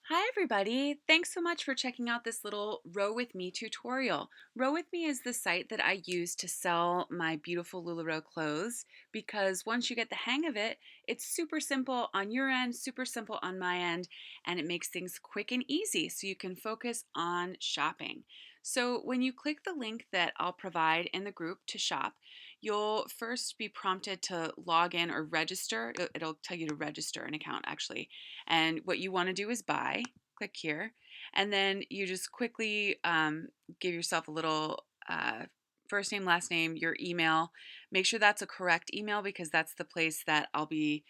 Hi everybody! Thanks so much for checking out this little Row With Me tutorial. Row With Me is the site that I use to sell my beautiful LuLaRoe clothes because once you get the hang of it, it's super simple on your end, super simple on my end, and it makes things quick and easy so you can focus on shopping. So when you click the link that I'll provide in the group to shop, you'll first be prompted to log in or register. It'll tell you to register an account actually. And what you want to do is buy. Click here. And then you just quickly give yourself a little first name, last name, your email. Make sure that's a correct email because that's the place that I'll be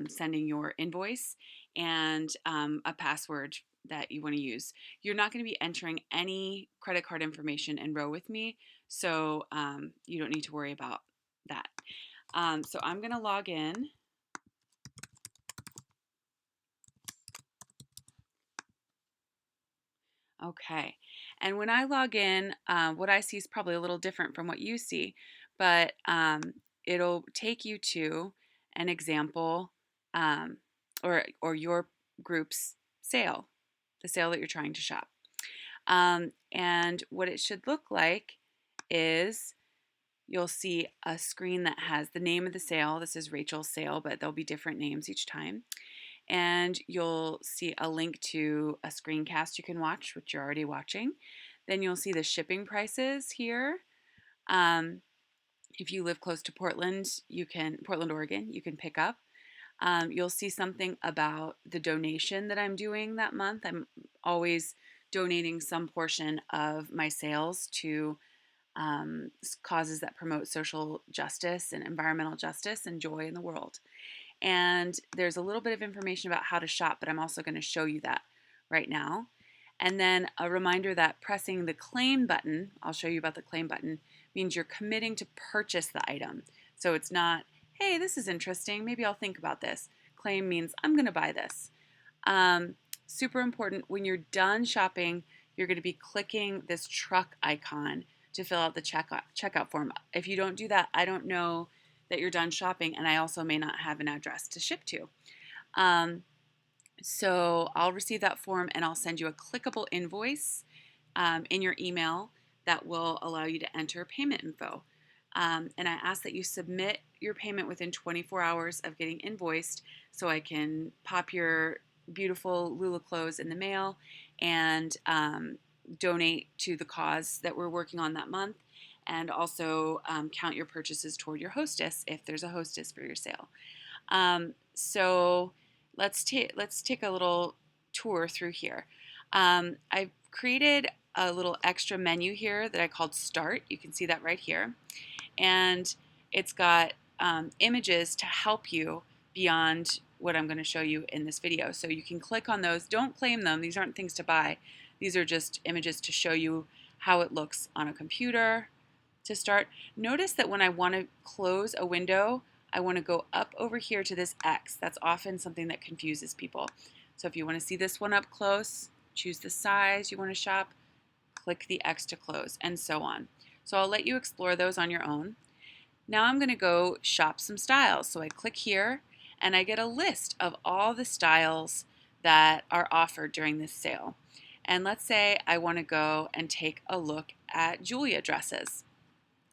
sending your invoice and a password that you want to use. You're not going to be entering any credit card information in Row With Me, so you don't need to worry about that. So I'm going to log in. Okay. And when I log in, what I see is probably a little different from what you see, but it'll take you to an example or your group's sale, the sale that you're trying to shop. And what it should look like is you'll see a screen that has the name of the sale. This is Rachel's sale, but there'll be different names each time. And you'll see a link to a screencast you can watch, which you're already watching. Then you'll see the shipping prices here. Um, if you live close to Portland, Portland, Oregon, you can pick up. You'll see something about the donation that I'm doing that month. I'm always donating some portion of my sales to causes that promote social justice and environmental justice and joy in the world. And there's a little bit of information about how to shop, but I'm also going to show you that right now. And then a reminder that pressing the claim button, I'll show you about the claim button, means you're committing to purchase the item. So it's not, hey, this is interesting, maybe I'll think about this. Claim means I'm going to buy this. Super important, when you're done shopping, you're going to be clicking this truck icon to fill out the checkout form. If you don't do that, I don't know that you're done shopping, and I also may not have an address to ship to. So I'll receive that form and I'll send you a clickable invoice in your email that will allow you to enter payment info. And I ask that you submit your payment within 24 hours of getting invoiced so I can pop your beautiful Lula clothes in the mail and donate to the cause that we're working on that month, and also count your purchases toward your hostess if there's a hostess for your sale. So let's take a little tour through here. I've created a little extra menu here that I called Start. You can see that right here. And it's got images to help you beyond what I'm going to show you in this video. So you can click on those. Don't claim them. These aren't things to buy. These are just images to show you how it looks on a computer to start. Notice that when I want to close a window, I want to go up over here to this X. That's often something that confuses people. So if you want to see this one up close, choose the size you want to shop, click the X to close, and so on. So I'll let you explore those on your own. Now I'm going to go shop some styles. So I click here and I get a list of all the styles that are offered during this sale. And let's say I want to go and take a look at Julia dresses.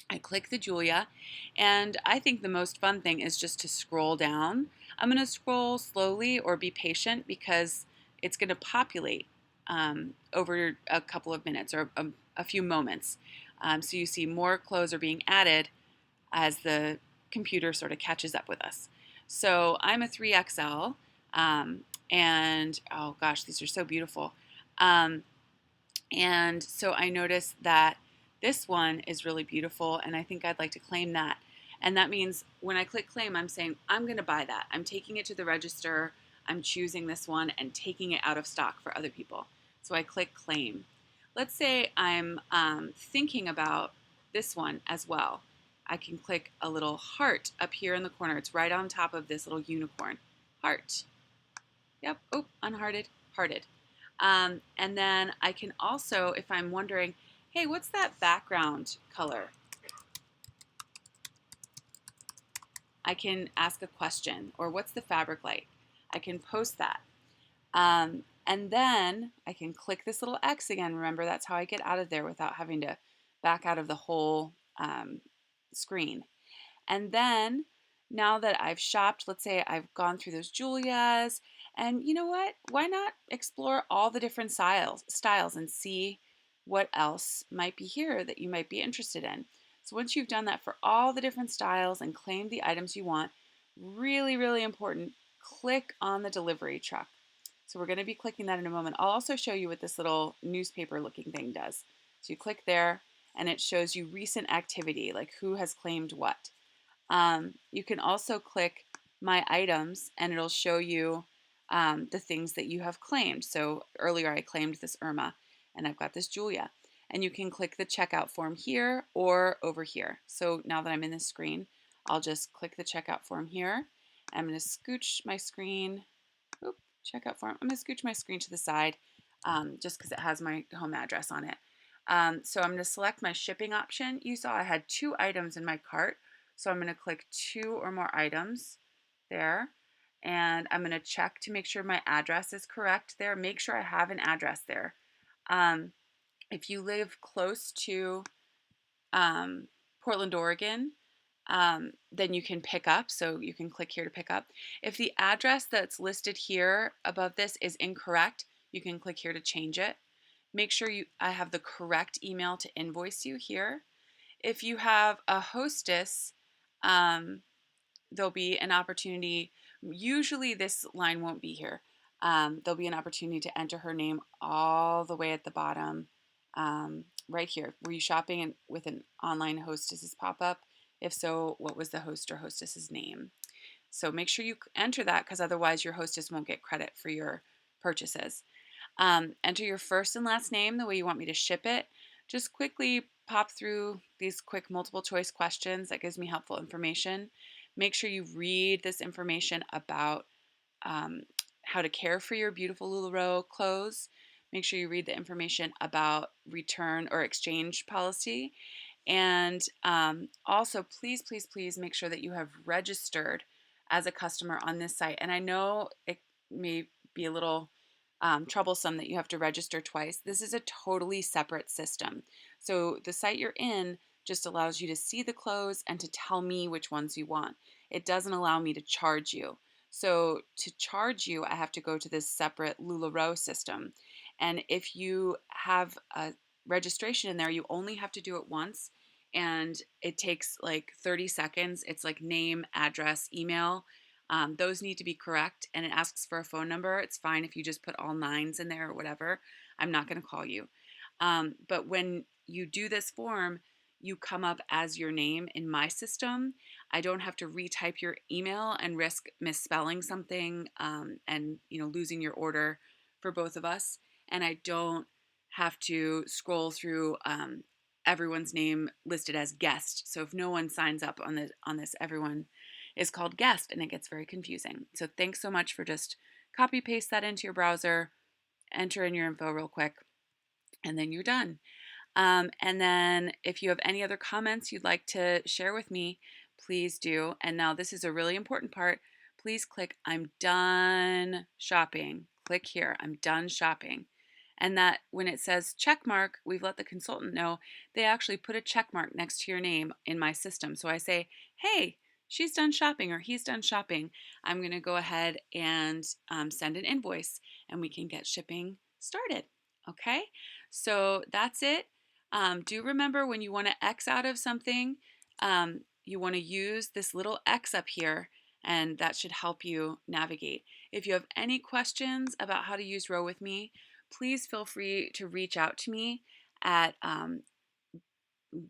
I click the Julia, and I think the most fun thing is just to scroll down. I'm going to scroll slowly or be patient because it's going to populate over a couple of minutes or a few moments. So you see more clothes are being added as the computer sort of catches up with us. So I'm a 3XL, and oh gosh, these are so beautiful. And so I noticed that this one is really beautiful, and I think I'd like to claim that. And that means when I click claim, I'm saying, I'm going to buy that. I'm taking it to the register. I'm choosing this one and taking it out of stock for other people. So I click claim. Let's say I'm thinking about this one as well. I can click a little heart up here in the corner. It's right on top of this little unicorn. Heart. Yep. Oh, unhearted, hearted. And then I can also, if I'm wondering, hey, what's that background color? I can ask a question, or what's the fabric like? I can post that. And then I can click this little X again. Remember, that's how I get out of there without having to back out of the whole screen. And then now that I've shopped, let's say I've gone through those Julias, and you know what? Why not explore all the different styles and see what else might be here that you might be interested in. So once you've done that for all the different styles and claimed the items you want, really, really important, click on the delivery truck. So we're going to be clicking that in a moment. I'll also show you what this little newspaper looking thing does. So you click there and it shows you recent activity, like who has claimed what. You can also click My Items and it'll show you the things that you have claimed. So earlier I claimed this Irma and I've got this Julia. And you can click the checkout form here or over here. So now that I'm in this screen, I'll just click the checkout form here. I'm going to scooch my screen. Oop, checkout form. I'm going to scooch my screen to the side just because it has my home address on it. So I'm going to select my shipping option. You saw I had 2 items in my cart. So I'm going to click 2 or more items there. And I'm going to check to make sure my address is correct there. Make sure I have an address there. If you live close to Portland, Oregon, then you can pick up. So you can click here to pick up. If the address that's listed here above this is incorrect, you can click here to change it. Make sure I have the correct email to invoice you here. If you have a hostess, there'll be an opportunity. Usually this line won't be here. There'll be an opportunity to enter her name all the way at the bottom, right here. Were you shopping with an online hostess's pop-up? If so, what was the host or hostess's name? So make sure you enter that because otherwise your hostess won't get credit for your purchases. Enter your first and last name the way you want me to ship it. Just quickly pop through these quick multiple choice questions. That gives me helpful information. Make sure you read this information about how to care for your beautiful LuLaRoe clothes. Make sure you read the information about return or exchange policy. And also, please, please, please make sure that you have registered as a customer on this site. And I know it may be a little troublesome that you have to register twice. This is a totally separate system. So the site you're in just allows you to see the clothes and to tell me which ones you want. It doesn't allow me to charge you. So to charge you, I have to go to this separate LuLaRoe system. And if you have a registration in there, you only have to do it once. And it takes like 30 seconds. It's like name, address, email. Those need to be correct, and it asks for a phone number. It's fine if you just put all 9s in there or whatever. I'm not going to call you. But when you do this form, you come up as your name in my system. I don't have to retype your email and risk misspelling something and losing your order for both of us. And I don't have to scroll through everyone's name listed as guest. So if no one signs up on this, everyone is called guest, and it gets very confusing. So thanks so much for just copy paste that into your browser, enter in your info real quick, and then you're done. And then if you have any other comments you'd like to share with me, please do. And now this is a really important part. Please click I'm done shopping. Click here, I'm done shopping. And that when it says check mark, we've let the consultant know, they actually put a check mark next to your name in my system. So I say, hey, she's done shopping or he's done shopping. I'm going to go ahead and send an invoice and we can get shipping started. Okay, so that's it. Do remember when you want to X out of something, you want to use this little X up here, and that should help you navigate. If you have any questions about how to use Roe with me, please feel free to reach out to me at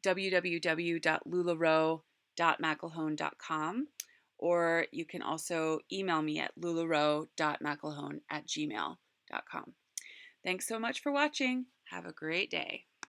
www.LuLaRoe.McElhone.com, or you can also email me at LuLaRoe.McElhone@gmail.com. Thanks so much for watching. Have a great day.